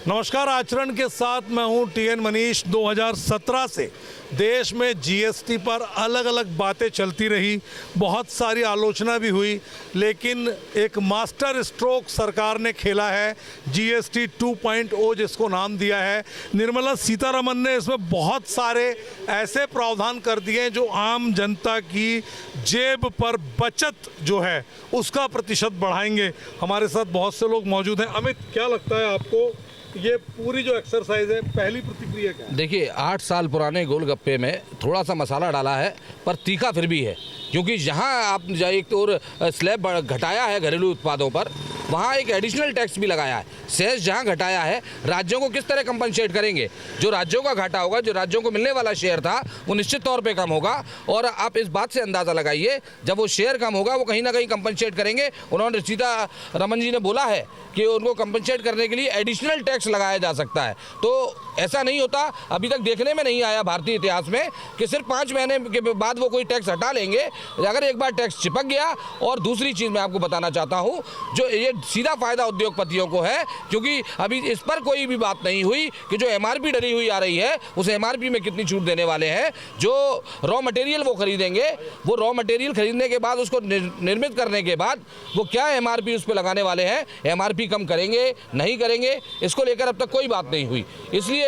नमस्कार, आचरण के साथ मैं हूं टीएन मनीष। 2017 से देश में जीएसटी पर अलग अलग बातें चलती रही, बहुत सारी आलोचना भी हुई, लेकिन एक मास्टर स्ट्रोक सरकार ने खेला है, जीएसटी 2.0 जिसको नाम दिया है। निर्मला सीतारमण ने इसमें बहुत सारे ऐसे प्रावधान कर दिए हैं जो आम जनता की जेब पर बचत जो है उसका प्रतिशत बढ़ाएंगे। हमारे साथ बहुत से लोग मौजूद हैं। अमित, क्या लगता है आपको ये पूरी जो एक्सरसाइज है, पहली प्रतिक्रिया क्या है? देखिए, 8 साल पुराने गोलगप्पे में थोड़ा सा मसाला डाला है, पर तीखा फिर भी है, क्योंकि जहां आप एक तो स्लैब घटाया है घरेलू उत्पादों पर, वहाँ एक एडिशनल टैक्स भी लगाया है। सेस जहाँ घटाया है, राज्यों को किस तरह कंपनसेट करेंगे? जो राज्यों का घाटा होगा, जो राज्यों को मिलने वाला शेयर था, वो निश्चित तौर पे कम होगा। और आप इस बात से अंदाज़ा लगाइए, जब वो शेयर कम होगा, वो कहीं ना कहीं कंपनसेट करेंगे। उन्होंने सीतारमण जी ने बोला है कि उनको कंपनसेट करने के लिए एडिशनल टैक्स लगाया जा सकता है। तो ऐसा नहीं होता, अभी तक देखने में नहीं आया भारतीय इतिहास में कि सिर्फ 5 महीने के बाद वो कोई टैक्स हटा लेंगे। अगर एक बार टैक्स चिपक गया, और दूसरी चीज़ मैं आपको बताना चाहता हूँ, जो ये सीधा फायदा उद्योगपतियों को है, क्योंकि अभी इस पर कोई भी बात नहीं हुई कि जो एमआरपी डली हुई आ रही है, उस एमआरपी में कितनी छूट देने वाले हैं। जो रॉ मटेरियल वो खरीदेंगे, वो रॉ मटेरियल खरीदने के बाद, उसको निर्मित करने के बाद वो क्या एमआरपी उस पर लगाने वाले हैं, एमआरपी कम करेंगे नहीं करेंगे, इसको लेकर अब तक कोई बात नहीं हुई। इसलिए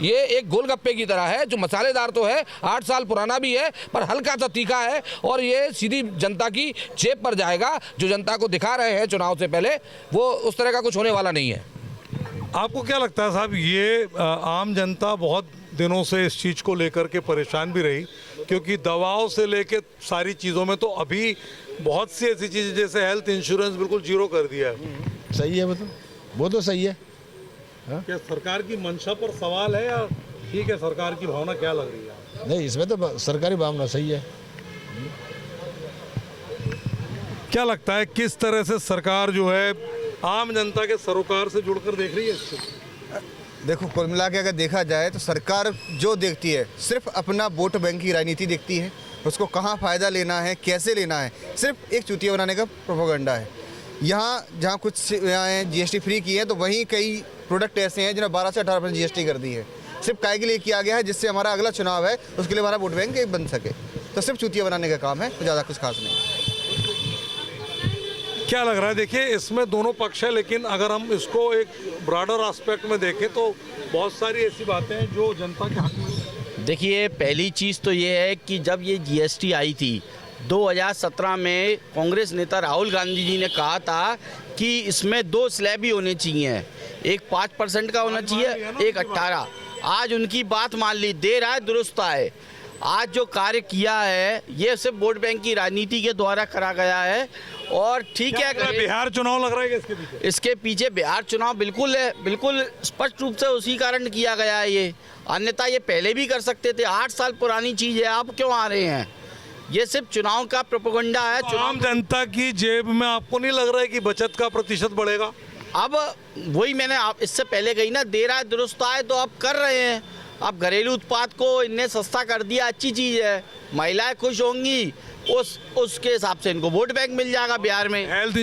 ये एक गोलगप्पे की तरह है, जो मसालेदार तो है, 8 साल पुराना भी है, पर हल्का सा तीखा है, और ये सीधी जनता की जेब पर जाएगा। जो जनता को दिखा रहे हैं चुनाव से पहले, वो उस तरह का कुछ होने वाला नहीं है। आपको क्या लगता है साहब, ये आम जनता बहुत दिनों से इस चीज़ को लेकर के परेशान भी रही, क्योंकि दवाओं से लेकर सारी चीज़ों में तो अभी बहुत सी ऐसी चीज़ें, जैसे हेल्थ इंश्योरेंस बिल्कुल जीरो कर दिया है। सही है, वो तो सही है। क्या सरकार की मंशा पर सवाल है, या ठीक है सरकार की भावना क्या लग रही है? नहीं, इसमें तो सरकारी भावना सही है। क्या लगता है किस तरह से सरकार जो है आम जनता के सरोकार से जुड़कर देख रही है इसको? देखो, कुल मिला के अगर देखा जाए तो सरकार जो देखती है, सिर्फ अपना वोट बैंक की राजनीति देखती है। उसको कहाँ फ़ायदा लेना है, कैसे लेना है, सिर्फ एक चुतिया बनाने का प्रोपेगेंडा है। यहाँ जहाँ कुछ जीएसटी फ्री की है, तो वहीं कई प्रोडक्ट ऐसे हैं जिन्हें 12 से 18% जीएसटी कर दी है। सिर्फ काय के लिए किया गया है, जिससे हमारा अगला चुनाव है उसके लिए हमारा वोट बैंक एक बन सके। तो सिर्फ चुतिया बनाने का काम है, तो ज़्यादा कुछ खास नहीं। क्या लग रहा है? देखिए, इसमें दोनों पक्ष है, लेकिन अगर हम इसको एक ब्रॉडर एस्पेक्ट में देखें तो बहुत सारी ऐसी बातें हैं जो जनता के हक में। देखिए, पहली चीज़ तो ये है कि जब ये जीएसटी आई थी 2017 में, कांग्रेस नेता राहुल गांधी जी ने कहा था कि इसमें 2 स्लैब ही होने चाहिए, एक 5% का होना चाहिए, एक 18। आज उनकी बात मान ली, देर आए दुरुस्त आए। आज जो कार्य किया है, ये सिर्फ वोट बैंक की राजनीति के द्वारा करा गया है। और ठीक है, बिहार चुनाव लग रहा है कि इसके पीछे बिहार चुनाव बिल्कुल है, बिल्कुल स्पष्ट रूप से उसी कारण किया गया है ये। अन्यथा ये पहले भी कर सकते थे। 8 साल पुरानी चीज़ है, आप क्यों आ रहे हैं? ये सिर्फ चुनाव का प्रोपेगेंडा है। आम जनता की जेब में आपको नहीं लग रहा है कि बचत का प्रतिशत बढ़ेगा? अब वही मैंने आप इससे पहले कही ना, देर आए दुरुस्त आए, तो आप कर रहे हैं। आप घरेलू उत्पाद को इनने सस्ता कर दिया, अच्छी चीज़ है, महिलाएं खुश होंगी, उसके हिसाब से इनको वोट बैंक मिल जाएगा बिहार में। हेल्थ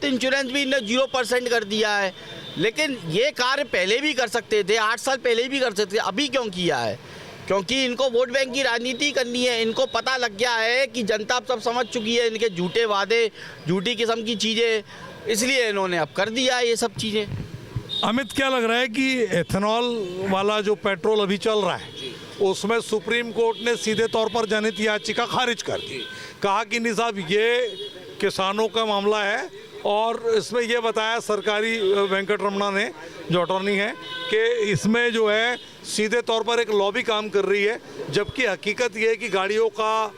इंश्योरेंस भी इन्हें 0% कर दिया है। लेकिन ये कार्य पहले भी कर सकते थे, 8 साल पहले भी कर सकते थे, अभी क्यों किया है? क्योंकि इनको वोट बैंक की राजनीति करनी है। इनको पता लग गया है कि जनता अब सब समझ चुकी है इनके झूठे वादे, झूठी किस्म की चीज़ें, इसलिए इन्होंने अब कर दिया है ये सब चीज़ें। अमित, क्या लग रहा है कि एथेनॉल वाला जो पेट्रोल अभी चल रहा है, उसमें सुप्रीम कोर्ट ने सीधे तौर पर जनहित याचिका खारिज कर दी, कहा कि नहीं साहब, ये किसानों का मामला है, और इसमें ये बताया सरकारी वेंकट रमणा ने, जो अटॉर्नी है, कि इसमें जो है सीधे तौर पर एक लॉबी काम कर रही है, जबकि हकीकत ये है कि गाड़ियों का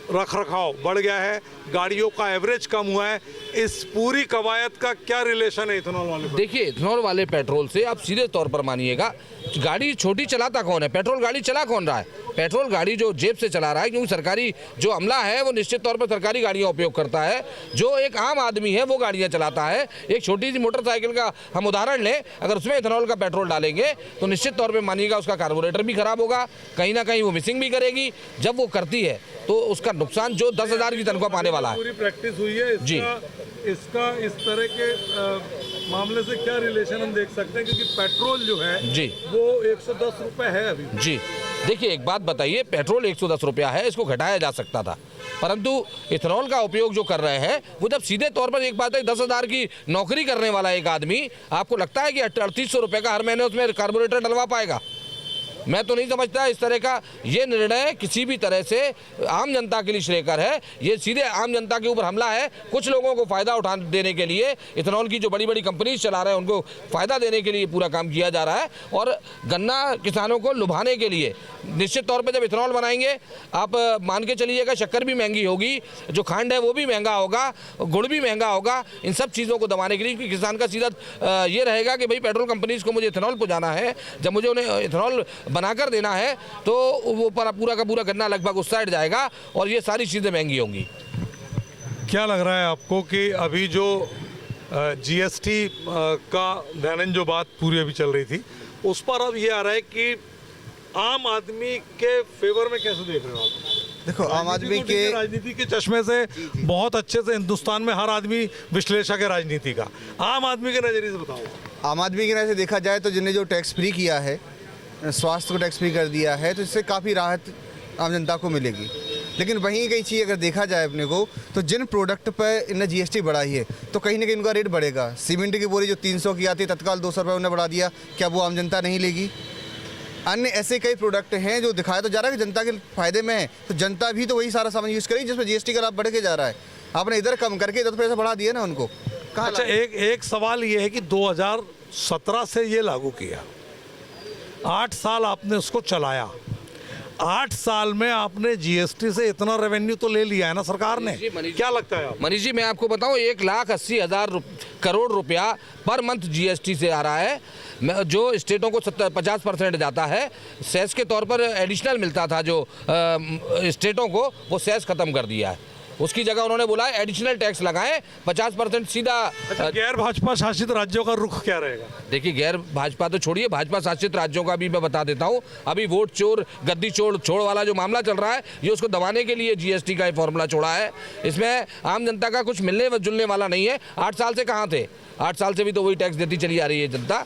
रखरखाव बढ़ गया है, गाड़ियों का एवरेज कम हुआ है। इस पूरी कवायद का क्या रिलेशन है इथेनॉल वाले? देखिए, इथेनॉल वाले पेट्रोल से आप सीधे तौर पर मानिएगा, गाड़ी छोटी चलाता कौन है? पेट्रोल गाड़ी चला कौन रहा है? पेट्रोल गाड़ी जो जेब से चला रहा है, क्योंकि सरकारी जो अमला है वो निश्चित तौर पर सरकारी गाड़ियाँ उपयोग करता है। जो एक आम आदमी है वो गाड़ियाँ चलाता है। एक छोटी सी मोटरसाइकिल का हम उदाहरण लें, अगर उसमें इथेनॉल का पेट्रोल डालेंगे तो निश्चित तौर पर मानिएगा उसका कार्बोरेटर भी खराब होगा, कहीं ना कहीं वो मिसिंग भी करेगी। जब वो करती है तो उसका नुकसान जो 10,000 की तनख्वाह पाने वाला है। पूरी प्रैक्टिस हुई है जी। इसका इस तरह के मामले से क्या रिलेशन हम देख सकते हैं, क्योंकि पेट्रोल जो है जी वो 110 रुपए है अभी। जी देखिए, एक बात बताइए, पेट्रोल 110 रुपया है, इसको घटाया जा सकता था, परंतु इथेनॉल का उपयोग जो कर रहे हैं वो जब सीधे तौर पर, एक बात है 10,000 की नौकरी करने वाला एक आदमी, आपको लगता है कि 3800 रुपये का हर महीने उसमें कार्बोरेटर डलवा पाएगा? मैं तो नहीं समझता इस तरह का ये निर्णय किसी भी तरह से आम जनता के लिए श्रेयकर है। ये सीधे आम जनता के ऊपर हमला है। कुछ लोगों को फ़ायदा उठा देने के लिए, इथेनॉल की जो बड़ी बड़ी कंपनीज चला रहे हैं उनको फ़ायदा देने के लिए पूरा काम किया जा रहा है, और गन्ना किसानों को लुभाने के लिए। निश्चित तौर पर जब इथेनॉल बनाएंगे, आप मान के चलिएगा शक्कर भी महंगी होगी, जो खांड है वो भी महंगा होगा, गुड़ भी महंगा होगा। इन सब चीज़ों को दबाने के लिए, क्योंकि किसान का सीधा ये रहेगा कि भाई पेट्रोल कंपनीज को मुझे इथेनॉल पहुँचाना है, जब मुझे उन्हें इथेनॉल बनाकर देना है तो वो पूरा का पूरा गन्ना लगभग उस साइड जाएगा और ये सारी चीज़ें महंगी होंगी। क्या लग रहा है आपको कि अभी जो जीएसटी का दैनंद जो बात पूरी अभी चल रही थी, उस पर अब ये आ रहा है कि आम आदमी के फेवर में कैसे देख रहे हो आप? देखो, आम आदमी के राजनीति के चश्मे से बहुत अच्छे से हिंदुस्तान में हर आदमी विश्लेषक है राजनीति का, आम आदमी के नजरिए से बताओ। आम आदमी के नज़र से देखा जाए तो जिन्हें जो टैक्स फ्री किया है, स्वास्थ्य को टैक्स फ्री कर दिया है, तो इससे काफ़ी राहत आम जनता को मिलेगी। लेकिन वहीं कई चीज़ अगर देखा जाए अपने को, तो जिन प्रोडक्ट पर इन्हें जीएसटी बढ़ाई है तो कहीं ना कहीं उनका रेट बढ़ेगा। सीमेंट की बोरी जो 300 की आती है, तत्काल 200 रुपये उन्हें बढ़ा दिया, क्या वो आम जनता नहीं लेगी? अन्य ऐसे कई प्रोडक्ट हैं जो दिखाया तो जा रहा है कि जनता के फायदे में है, तो जनता भी तो वही सारा सामान यूज़ करेगी जिसमें जीएसटी का लाभ बढ़ के जा रहा है। आपने इधर कम करके इधर पैसा बढ़ा दिया ना उनको। अच्छा, एक सवाल ये है कि 2017 से ये लागू किया, 8 साल आपने उसको चलाया, 8 साल में आपने जीएसटी से इतना रेवेन्यू तो ले लिया है ना सरकार ने, क्या लगता है आप? मनीष जी, मैं आपको बताऊं, 1,80,000 करोड़ रुपया पर मंथ जीएसटी से आ रहा है, जो स्टेटों को 50% जाता है। सेस के तौर पर एडिशनल मिलता था जो स्टेटों को, वो सेस खत्म कर दिया है। उसकी जगह उन्होंने बोला एडिशनल टैक्स लगाएं, 50% सीधा। अच्छा, गैर भाजपा शासित राज्यों का रुख क्या रहेगा? देखिए, गैर भाजपा तो छोड़िए, भाजपा शासित राज्यों का भी मैं बता देता हूं। अभी वोट चोर गद्दी छोड़ वाला जो मामला चल रहा है, ये उसको दबाने के लिए जीएसटी का फॉर्मूला छोड़ा है। इसमें आम जनता का कुछ मिलने जुलने वाला नहीं है। 8 साल से कहाँ थे? 8 साल से भी तो वही टैक्स देती चली आ रही है जनता।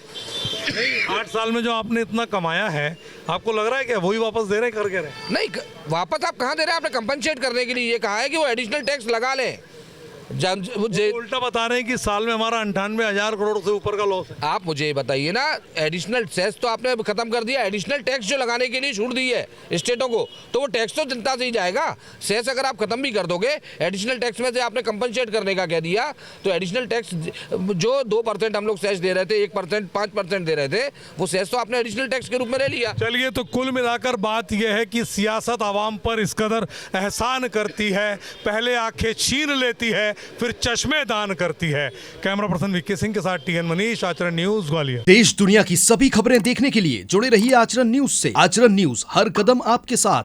8 साल में जो आपने इतना कमाया है, आपको लग रहा है क्या वही वापस दे रहे हैं, कर के रहे? नहीं, वापस आप कहाँ दे रहे हैं? आपने कंपनसेट करने के लिए ये कहा है कि वो एडिशनल टैक्स लगा लें। उल्टा बता रहे हैं कि साल में हमारा 98,000 करोड़ से ऊपर का लॉस है। आप मुझे ये बताइए ना, एडिशनल सेस तो आपने खत्म कर दिया, एडिशनल टैक्स जो लगाने के लिए छूट दी है स्टेटों को, तो वो टैक्स तो जनता से ही जाएगा। सेस अगर आप खत्म भी कर दोगे, एडिशनल टैक्स में से आपने कंपनसेट करने का कह दिया, तो एडिशनल टैक्स जो 2% हम लोग सेस दे रहे थे, 1% 5% दे रहे थे, वो सेस तो आपने एडिशनल टैक्स के रूप में ले लिया। चलिए, तो कुल मिलाकर बात यह है कि सियासत आवाम पर इस कदर एहसान करती है, पहले आंखें छीन लेती है, फिर चश्मे दान करती है। कैमरा पर्सन विक्की सिंह के साथ टीएन मनीष, आचरण न्यूज, ग्वालियर। देश दुनिया की सभी खबरें देखने के लिए जुड़े रहिए आचरण न्यूज से। आचरण न्यूज, हर कदम आपके साथ।